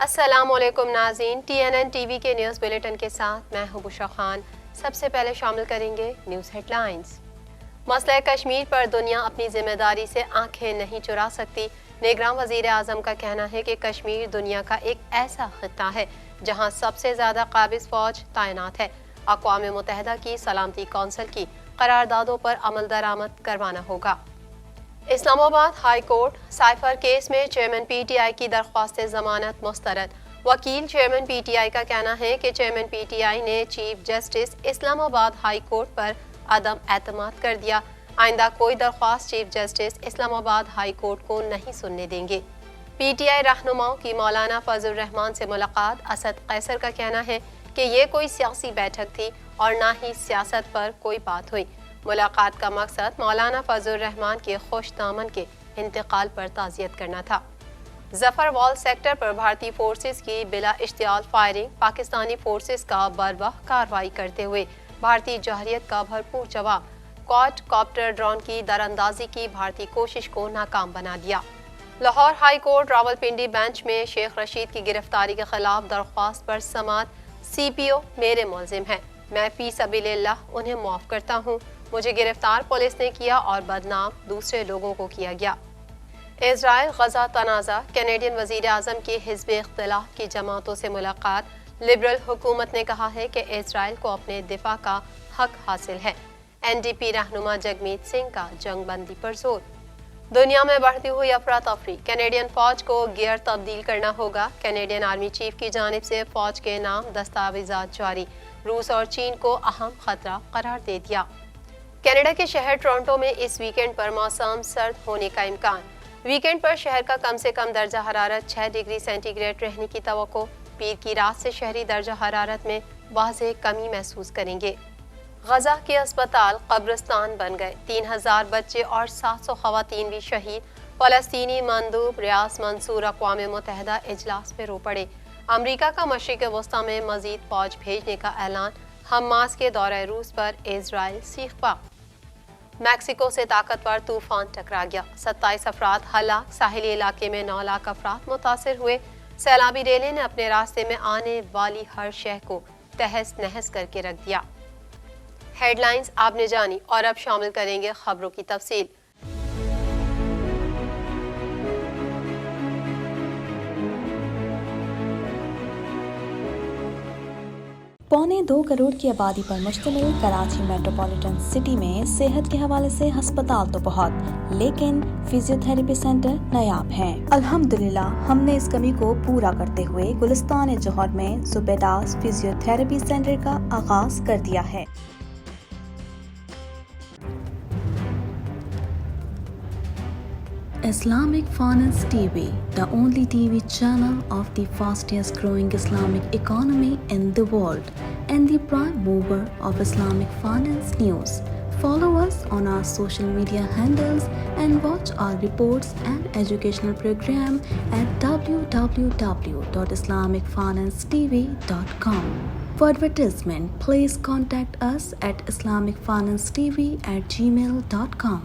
السلام علیکم ناظرین، TNN ٹی وی کے نیوز بلیٹن کے ساتھ میں ہوں بشرا خان۔ سب سے پہلے شامل کریں گے نیوز ہیڈ لائنز۔ مسئلہ کشمیر پر دنیا اپنی ذمہ داری سے آنکھیں نہیں چرا سکتی۔ نگراں وزیر اعظم کا کہنا ہے کہ کشمیر دنیا کا ایک ایسا خطہ ہے جہاں سب سے زیادہ قابض فوج تعینات ہے۔ اقوام متحدہ کی سلامتی کونسل کی قراردادوں پر عمل درآمد کروانا ہوگا۔ اسلام آباد ہائی کورٹ سائفر کیس میں چیئرمین PTI کی درخواست ضمانت مسترد۔ وکیل چیئرمین PTI کا کہنا ہے کہ چیئرمین PTI نے چیف جسٹس اسلام آباد ہائی کورٹ پر عدم اعتماد کر دیا۔ آئندہ کوئی درخواست چیف جسٹس اسلام آباد ہائی کورٹ کو نہیں سننے دیں گے۔ PTI رہنماؤں کی مولانا فضل الرحمان سے ملاقات۔ اسد قیصر کا کہنا ہے کہ یہ کوئی سیاسی بیٹھک تھی اور نہ ہی سیاست پر کوئی بات ہوئی۔ ملاقات کا مقصد مولانا فضل الرحمان کے خوش دامن کے انتقال پر تعزیت کرنا تھا۔ ظفر وال سیکٹر پر بھارتی فورسز کی بلا اشتعال فائرنگ۔ پاکستانی فورسز کا بروقت کارروائی کرتے ہوئے بھارتی جوہریت کا بھرپور جواب۔ کوڈ کاپٹر ڈرون کی دراندازی کی بھارتی کوشش کو ناکام بنا دیا۔ Lahore high court Rawalpindi bench میں شیخ رشید کی گرفتاری کے خلاف درخواست پر سماعت۔ CPO میرے ملزم ہیں، میں فی سبیل اللہ انہیں معاف کرتا ہوں۔ مجھے گرفتار پولیس نے کیا اور بدنام دوسرے لوگوں کو کیا گیا۔ اسرائیل غزہ تنازع۔ کینیڈین وزیر اعظم کی حزب اختلاف کی جماعتوں سے ملاقات۔ لبرل حکومت نے کہا ہے کہ اسرائیل کو اپنے دفاع کا حق حاصل ہے۔ NDP رہنما جگمیت سنگھ کا جنگ بندی پر زور۔ دنیا میں بڑھتی ہوئی افراتفری۔ کینیڈین فوج کو گیئر تبدیل کرنا ہوگا۔ کینیڈین آرمی چیف کی جانب سے فوج کے نام دستاویزات جاری۔ روس اور چین کو اہم خطرہ قرار دے دیا۔ کینیڈا کے شہر ٹورنٹو میں اس ویکینڈ پر موسم سرد ہونے کا امکان۔ ویکینڈ پر شہر کا کم سے کم درجہ حرارت 6 ڈگری سینٹی گریڈ رہنے کی توقع۔ پیر کی رات سے شہری درجہ حرارت میں واضح کمی محسوس کریں گے۔ غزہ کے اسپتال قبرستان بن گئے۔ 3000 بچے اور 700 خواتین بھی شہید۔ فلسطینی مندوب ریاض منصور اقوام متحدہ اجلاس میں رو پڑے۔ امریکہ کا مشرق وسطی میں مزید فوج بھیجنے کا اعلان۔ حماس کے دورہ روس پر اسرائیل سیخ پا۔ میکسیکو سے طاقتور طوفان ٹکرا گیا، 27 افراد ہلاک۔ ساحلی علاقے میں 9 لاکھ افراد متاثر ہوئے۔ سیلابی ریلیں نے اپنے راستے میں آنے والی ہر شے کو تہس نہس کر کے رکھ دیا۔ ہیڈ لائنز آپ نے جانی اور اب شامل کریں گے خبروں کی تفصیل۔ 1.25 کروڑ کی آبادی پر مشتمل کراچی میٹروپولیٹن سٹی میں صحت کے حوالے سے ہسپتال تو بہت، لیکن فزیوتھراپی سینٹر نایاب ہیں۔ الحمدللہ ہم نے اس کمی کو پورا کرتے ہوئے گلستان جوہر میں زبیداس فزیوتھراپی سینٹر کا آغاز کر دیا ہے۔ Islamic Finance TV, the only TV channel of the fastest growing Islamic economy in the world and the prime mover of Islamic finance news. Follow us on our social media handles and watch our reports and educational program at www.islamicfinancetv.com. For advertisement, please contact us at islamicfinancetv@gmail.com.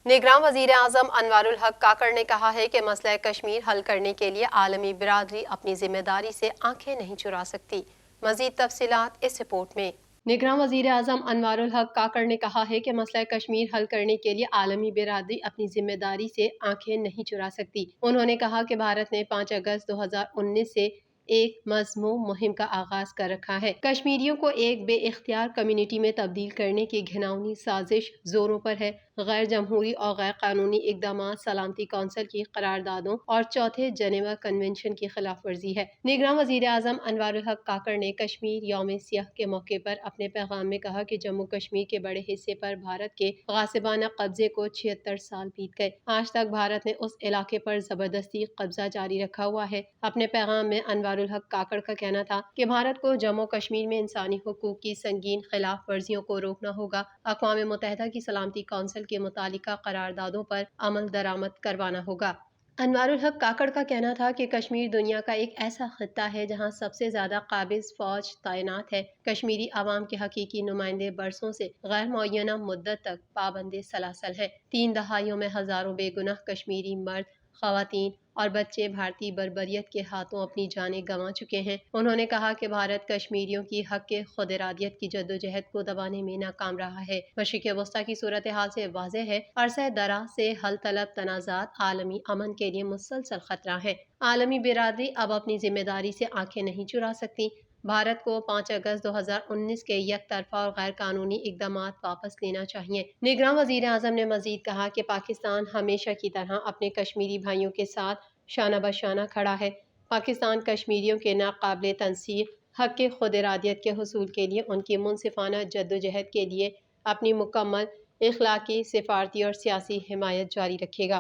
نگراں وزیر اعظم انوار الحق کاکڑ نے کہا ہے کہ مسئلہ کشمیر حل کرنے کے لیے عالمی برادری اپنی ذمہ داری سے آنکھیں نہیں چرا سکتی۔ مزید تفصیلات اس رپورٹ میں۔ نگراں وزیر اعظم انوار الحق کاکڑ نے کہا ہے کہ مسئلہ کشمیر حل کرنے کے لیے عالمی برادری اپنی ذمہ داری سے آنکھیں نہیں چرا سکتی۔ انہوں نے کہا کہ بھارت نے 5 اگست 2019 سے ایک مذموم مہم کا آغاز کر رکھا ہے۔ کشمیریوں کو ایک بے اختیار کمیونٹی میں تبدیل کرنے کی گھناؤنی سازش زوروں پر ہے۔ غیر جمہوری اور غیر قانونی اقدامات سلامتی کونسل کی قراردادوں اور چوتھے جنیوا کنونشن کی خلاف ورزی ہے۔ نگراں وزیر اعظم انوار الحق کاکڑ نے کشمیر یوم سیاہ کے موقع پر اپنے پیغام میں کہا کہ جموں کشمیر کے بڑے حصے پر بھارت کے غاصبانہ قبضے کو 76 سال بیت گئے۔ آج تک بھارت نے اس علاقے پر زبردستی قبضہ جاری رکھا ہوا ہے۔ اپنے پیغام میں انوار الحق کاکڑ کا کہنا تھا کہ بھارت کو جموں کشمیر میں انسانی حقوق کی سنگین خلاف ورزیوں کو روکنا ہوگا۔ اقوام متحدہ کی سلامتی کونسل کے متعلقہ قراردادوں پر عمل درآمد کروانا ہوگا۔ انوار الحق کاکڑ کا کہنا تھا کہ کشمیر دنیا کا ایک ایسا خطہ ہے جہاں سب سے زیادہ قابض فوج تعینات ہے۔ کشمیری عوام کے حقیقی نمائندے برسوں سے غیر معینہ مدت تک پابند سلاسل ہیں۔ 3 دہائیوں میں ہزاروں بے گناہ کشمیری مرد، خواتین اور بچے بھارتی بربریت کے ہاتھوں اپنی جانیں گنوا چکے ہیں۔ انہوں نے کہا کہ بھارت کشمیریوں کی حق کے خود ارادیت کی جدوجہد کو دبانے میں ناکام رہا ہے۔ مشرق وسطیٰ کی صورتحال سے واضح ہے، عرصہ دراز سے حل طلب تنازعات عالمی امن کے لیے مسلسل خطرہ ہیں۔ عالمی برادری اب اپنی ذمہ داری سے آنکھیں نہیں چرا سکتی۔ بھارت کو 5 اگست 2019 کے یک طرفہ اور غیر قانونی اقدامات واپس لینا چاہیے۔ نگراں وزیر اعظم نے مزید کہا کہ پاکستان ہمیشہ کی طرح اپنے کشمیری بھائیوں کے ساتھ شانہ بشانہ کھڑا ہے۔ پاکستان کشمیریوں کے ناقابل تنسیق حق کے خود ارادیت کے حصول کے لیے ان کی منصفانہ جدوجہد کے لیے اپنی مکمل اخلاقی، سفارتی اور سیاسی حمایت جاری رکھے گا۔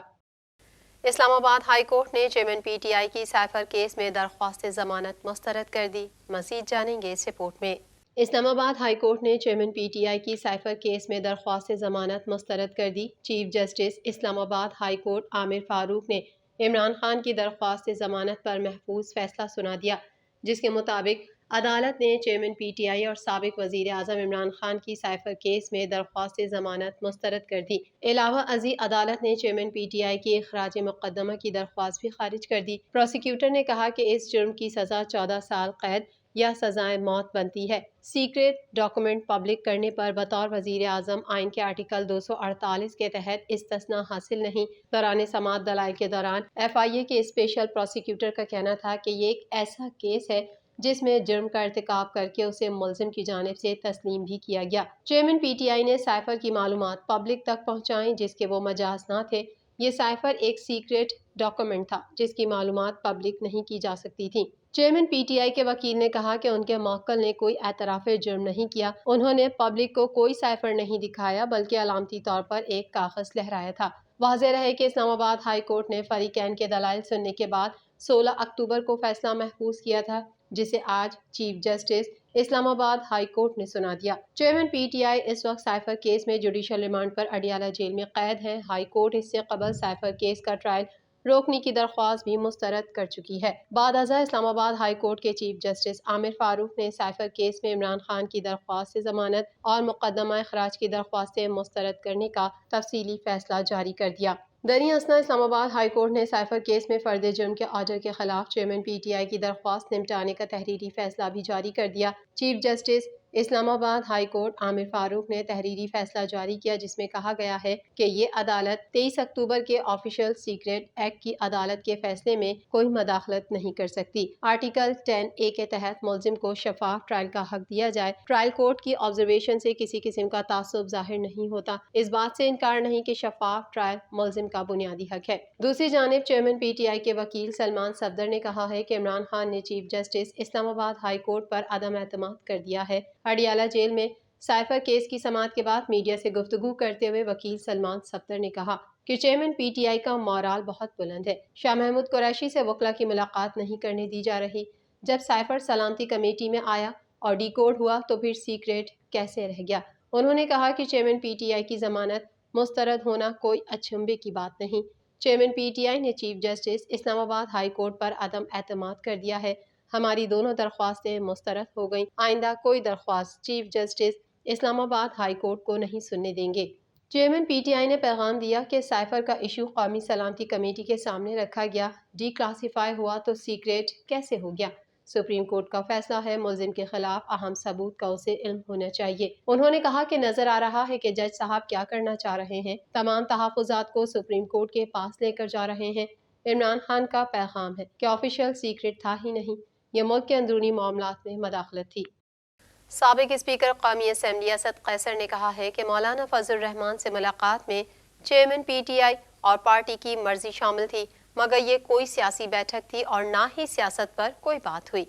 اسلام آباد ہائی کورٹ نے چیئرمین پی ٹی آئی کی سائفر کیس میں درخواست ضمانت مسترد کر دی۔ مزید جانیں گے اس رپورٹ میں۔ اسلام آباد ہائی کورٹ نے چیئرمین پی ٹی آئی کی سائفر کیس میں درخواست ضمانت مسترد کر دی۔ چیف جسٹس اسلام آباد ہائی کورٹ عامر فاروق نے عمران خان کی درخواست ضمانت پر محفوظ فیصلہ سنا دیا، جس کے مطابق عدالت نے چیئرمین پی ٹی آئی اور سابق وزیر اعظم عمران خان کی سائفر کیس میں درخواست ضمانت مسترد کر دی۔ علاوہ ازیں عدالت نے چیئرمین پی ٹی آئی کی اخراج مقدمہ کی درخواست بھی خارج کر دی۔ پروسیکیوٹر نے کہا کہ اس جرم کی سزا 14 سال قید یا سزائے موت بنتی ہے۔ سیکریٹ ڈاکومنٹ پبلک کرنے پر بطور وزیر اعظم آئین کے آرٹیکل 248 کے تحت استثناء حاصل نہیں۔ دوران سماعت دلائل کے دوران ایف آئی اے کے اسپیشل پروسیکیوٹر کا کہنا تھا کہ یہ ایک ایسا کیس ہے جس میں جرم کا ارتکاب کر کے اسے ملزم کی جانب سے تسلیم بھی کیا گیا۔ چیئرمین پی ٹی آئی نے سائفر کی معلومات پبلک تک پہنچائیں جس کے وہ مجاز نہ تھے۔ یہ سائفر ایک سیکریٹ ڈاکومنٹ تھا جس کی معلومات پبلک نہیں کی جا سکتی تھیں۔ چیئرمین پی ٹی آئی کے وکیل نے کہا کہ ان کے موکل نے کوئی اعتراف جرم نہیں کیا۔ انہوں نے پبلک کو کوئی سائفر نہیں دکھایا بلکہ علامتی طور پر ایک کاغذ لہرایا تھا۔ واضح رہے کہ اسلام آباد ہائی کورٹ نے فریقین کے دلائل سننے کے بعد 16 اکتوبر کو فیصلہ محفوظ کیا تھا، جسے آج چیف جسٹس اسلام آباد ہائی کورٹ نے سنا دیا۔ چیئرمین پی ٹی آئی اس وقت سائفر کیس میں جوڈیشل ریمانڈ پر اڈیالہ جیل میں قید ہیں۔ ہائی کورٹ اس سے قبل سائفر کیس کا ٹرائل روکنے کی درخواست بھی مسترد کر چکی ہے۔ بعد ازاں اسلام آباد ہائی کورٹ کے چیف جسٹس عامر فاروق نے سائفر کیس میں عمران خان کی درخواست ضمانت اور مقدمہ اخراج کی درخواستیں مسترد کرنے کا تفصیلی فیصلہ جاری کر دیا۔ دریں اثنا اسلام آباد ہائی کورٹ نے سائفر کیس میں فرد جرم کے آرڈر کے خلاف چیئرمین پی ٹی آئی کی درخواست نمٹانے کا تحریری فیصلہ بھی جاری کر دیا۔ چیف جسٹس اسلام آباد ہائی کورٹ عامر فاروق نے تحریری فیصلہ جاری کیا جس میں کہا گیا ہے کہ یہ عدالت 23 اکتوبر کے آفیشل سیکریٹ ایکٹ کی عدالت کے فیصلے میں کوئی مداخلت نہیں کر سکتی۔ آرٹیکل 10A کے تحت ملزم کو شفاف ٹرائل کا حق دیا جائے۔ ٹرائل کورٹ کی آبزرویشن سے کسی قسم کا تعصب ظاہر نہیں ہوتا۔ اس بات سے انکار نہیں کہ شفاف ٹرائل ملزم کا بنیادی حق ہے۔ دوسری جانب چیئرمین پی ٹی آئی کے وکیل سلمان صفدر نے کہا ہے کہ عمران خان نے چیف جسٹس اسلام آباد ہائی کورٹ پر عدم اعتماد کر دیا ہے۔ اڈیالہ جیل میں سائفر کیس کی سماعت کے بعد میڈیا سے گفتگو کرتے ہوئے وکیل سلمان صفدر نے کہا کہ چیئرمین پی ٹی آئی کا مورال بہت بلند ہے۔ شاہ محمود قریشی سے وکلا کی ملاقات نہیں کرنے دی جا رہی۔ جب سائفر سلامتی کمیٹی میں آیا اور ڈی کوڈ ہوا تو پھر سیکریٹ کیسے رہ گیا؟ انہوں نے کہا کہ چیئرمین پی ٹی آئی کی ضمانت مسترد ہونا کوئی اچنبھے کی بات نہیں۔ چیئرمین پی ٹی آئی نے چیف جسٹس اسلام آباد ہائی کورٹ پر عدم اعتماد کر دیا ہے۔ ہماری دونوں درخواستیں مسترد ہو گئیں۔ آئندہ کوئی درخواست چیف جسٹس اسلام آباد ہائی کورٹ کو نہیں سننے دیں گے۔ چیئرمین پی ٹی آئی نے پیغام دیا کہ سائفر کا ایشو قومی سلامتی کمیٹی کے سامنے رکھا گیا، ڈی کلاسیفائی ہوا تو سیکریٹ کیسے ہو گیا؟ سپریم کورٹ کا فیصلہ ہے، ملزم کے خلاف اہم ثبوت کا اسے علم ہونا چاہیے۔ انہوں نے کہا کہ نظر آ رہا ہے کہ جج صاحب کیا کرنا چاہ رہے ہیں، تمام تحفظات کو سپریم کورٹ کے پاس لے کر جا رہے ہیں۔ عمران خان کا پیغام ہے کہ آفیشل سیکریٹ تھا ہی نہیں، یہ ملک کے اندرونی معاملات میں مداخلت تھی۔ سابق اسپیکر قومی اسمبلی اسد قیصر نے کہا ہے کہ مولانا فضل الرحمان سے ملاقات میں چیئرمین پی ٹی آئی اور پارٹی کی مرضی شامل تھی، مگر یہ کوئی سیاسی بیٹھک تھی اور نہ ہی سیاست پر کوئی بات ہوئی۔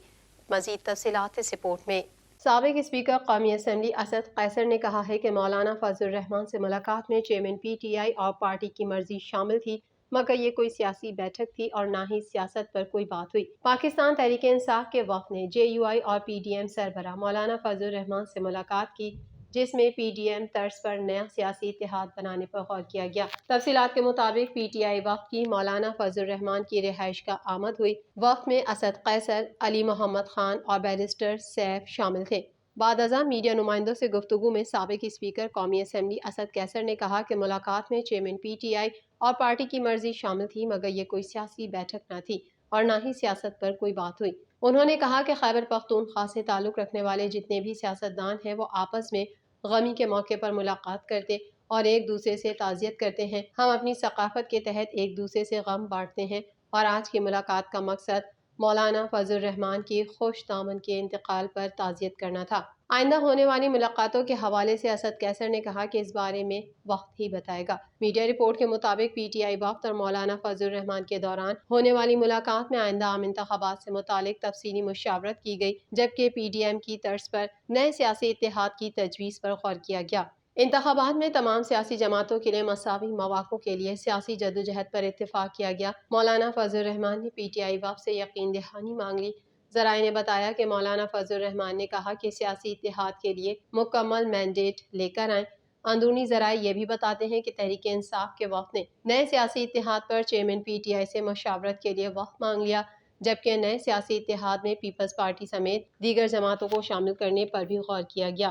مزید تفصیلات اس رپورٹ میں۔ سابق اسپیکر قومی اسمبلی اسد قیصر نے کہا ہے کہ مولانا فضل الرحمان سے ملاقات میں چیئرمین پی ٹی آئی اور پارٹی کی مرضی شامل تھی، مگر یہ کوئی سیاسی بیٹھک تھی اور نہ ہی سیاست پر کوئی بات ہوئی۔ پاکستان تحریک انصاف کے وفد نے جے یو آئی اور پی ڈی ایم سربراہ مولانا فضل الرحمان سے ملاقات کی، جس میں پی ڈی ایم طرز پر نیا سیاسی اتحاد بنانے پر غور کیا گیا۔ تفصیلات کے مطابق پی ٹی آئی وفد کی مولانا فضل الرحمان کی رہائش کا آمد ہوئی۔ وفد میں اسد قیصر، علی محمد خان اور بیرسٹر سیف شامل تھے۔ بعد ازاں میڈیا نمائندوں سے گفتگو میں سابق اسپیکر قومی اسمبلی اسد قیصر نے کہا کہ ملاقات میں چیئرمین پی ٹی آئی اور پارٹی کی مرضی شامل تھی، مگر یہ کوئی سیاسی بیٹھک نہ تھی اور نہ ہی سیاست پر کوئی بات ہوئی۔ انہوں نے کہا کہ خیبر پختونخوا سے تعلق رکھنے والے جتنے بھی سیاستدان ہیں وہ آپس میں غمی کے موقع پر ملاقات کرتے اور ایک دوسرے سے تعزیت کرتے ہیں۔ ہم اپنی ثقافت کے تحت ایک دوسرے سے غم بانٹتے ہیں اور آج کی ملاقات کا مقصد مولانا فضل الرحمان کی خوش دامن کے انتقال پر تعزیت کرنا تھا۔ آئندہ ہونے والی ملاقاتوں کے حوالے سے اسد قیصر نے کہا کہ اس بارے میں وقت ہی بتائے گا۔ میڈیا رپورٹ کے مطابق پی ٹی آئی وفد اور مولانا فضل الرحمان کے دوران ہونے والی ملاقات میں آئندہ عام انتخابات سے متعلق تفصیلی مشاورت کی گئی، جبکہ پی ڈی ایم کی طرز پر نئے سیاسی اتحاد کی تجویز پر غور کیا گیا۔ انتخابات میں تمام سیاسی جماعتوں کے لیے مساوی مواقع کے لیے سیاسی جدوجہد پر اتفاق کیا گیا۔ مولانا فضل الرحمان نے پی ٹی آئی وفد سے یقین دہانی مانگ لی۔ ذرائع نے بتایا کہ مولانا فضل الرحمان نے کہا کہ سیاسی اتحاد کے لیے مکمل مینڈیٹ لے کر آئیں۔ اندرونی ذرائع یہ بھی بتاتے ہیں کہ تحریک انصاف کے وفد نے نئے سیاسی اتحاد پر چیئرمین پی ٹی آئی سے مشاورت کے لیے وقت مانگ لیا، جبکہ نئے سیاسی اتحاد میں پیپلز پارٹی سمیت دیگر جماعتوں کو شامل کرنے پر بھی غور کیا گیا۔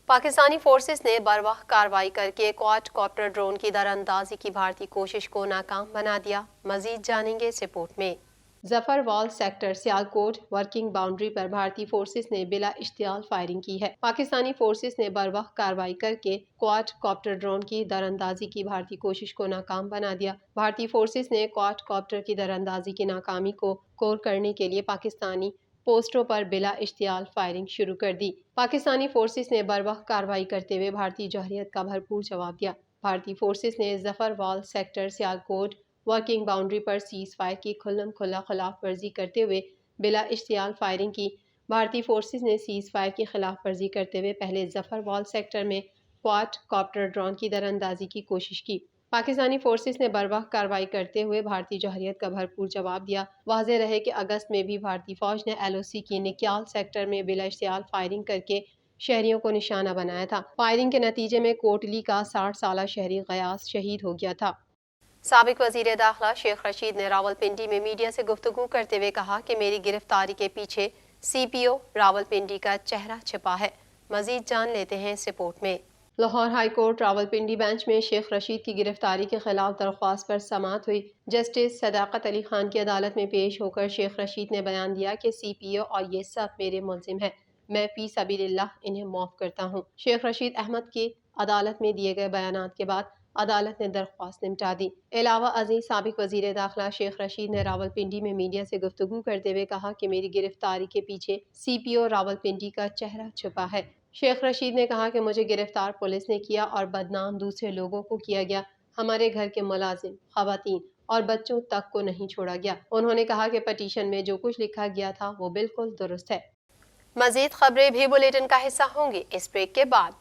پاکستانی فورسز نے بروقت کارروائی کر کے کواد کاپٹر ڈرون کی دراندازی کی بھارتی کوشش کو ناکام بنا دیا۔ مزید جانیں گے اس رپورٹ میں۔ ظفر وال سیکٹر سیالکوٹ ورکنگ باؤنڈری پر بھارتی فورسز نے بلا اشتعال فائرنگ کی ہے۔ پاکستانی فورسز نے بروقت کارروائی کر کے کواد کاپٹر ڈرون کی دراندازی کی بھارتی کوشش کو ناکام بنا دیا۔ بھارتی فورسز نے کواد کاپٹر کی دراندازی کی ناکامی کو کور کرنے کے لیے پاکستانی پوسٹوں پر بلا اشتعال فائرنگ شروع کر دی۔ پاکستانی فورسز نے بروقت کارروائی کرتے ہوئے بھارتی جوہریت کا بھرپور جواب دیا۔ بھارتی فورسز نے ظفر وال سیکٹر سیالکوٹ ورکنگ باؤنڈری پر سیز فائر کی کھلم کھلا خلاف ورزی کرتے ہوئے بلا اشتعال فائرنگ کی۔ بھارتی فورسز نے سیز فائر کی خلاف ورزی کرتے ہوئے پہلے ظفر وال سیکٹر میں کواد کاپٹر ڈرون کی دراندازی کی کوشش کی۔ پاکستانی فورسز نے بروقت کارروائی کرتے ہوئے بھارتی جوہریت کا بھرپور جواب دیا۔ واضح رہے کہ اگست میں بھی بھارتی فوج نے ایل او سی کی نکیال سیکٹر میں بلا اشتعال فائرنگ کر کے شہریوں کو نشانہ بنایا تھا۔ فائرنگ کے نتیجے میں کوٹلی کا 60 سالہ شہری غیاث شہید ہو گیا تھا۔ سابق وزیر داخلہ شیخ رشید نے راولپنڈی میں میڈیا سے گفتگو کرتے ہوئے کہا کہ میری گرفتاری کے پیچھے سی پی او راولپنڈی کا چہرہ چھپا ہے۔ مزید جان لیتے ہیں اس رپورٹ میں۔ Lahore high court Rawalpindi bench میں شیخ رشید کی گرفتاری کے خلاف درخواست پر سماعت ہوئی۔ جسٹس صداقت علی خان کی عدالت میں پیش ہو کر شیخ رشید نے بیان دیا کہ سی پی او اور یہ سب میرے ملزم ہیں، میں فی سبیل اللہ انہیں معاف کرتا ہوں۔ شیخ رشید احمد کے عدالت میں دیے گئے بیانات کے بعد عدالت نے درخواست نمٹا دی۔ علاوہ ازیں سابق وزیر داخلہ شیخ رشید نے راولپنڈی میں میڈیا سے گفتگو کرتے ہوئے کہا کہ میری گرفتاری کے پیچھے سی پی او راولپنڈی کا چہرہ چھپا ہے۔ شیخ رشید نے کہا کہ مجھے گرفتار پولیس نے کیا اور بدنام دوسرے لوگوں کو کیا گیا، ہمارے گھر کے ملازم، خواتین اور بچوں تک کو نہیں چھوڑا گیا۔ انہوں نے کہا کہ پٹیشن میں جو کچھ لکھا گیا تھا وہ بالکل درست ہے۔ مزید خبریں بھی بلیٹن کا حصہ ہوں گی اس بریک کے بعد۔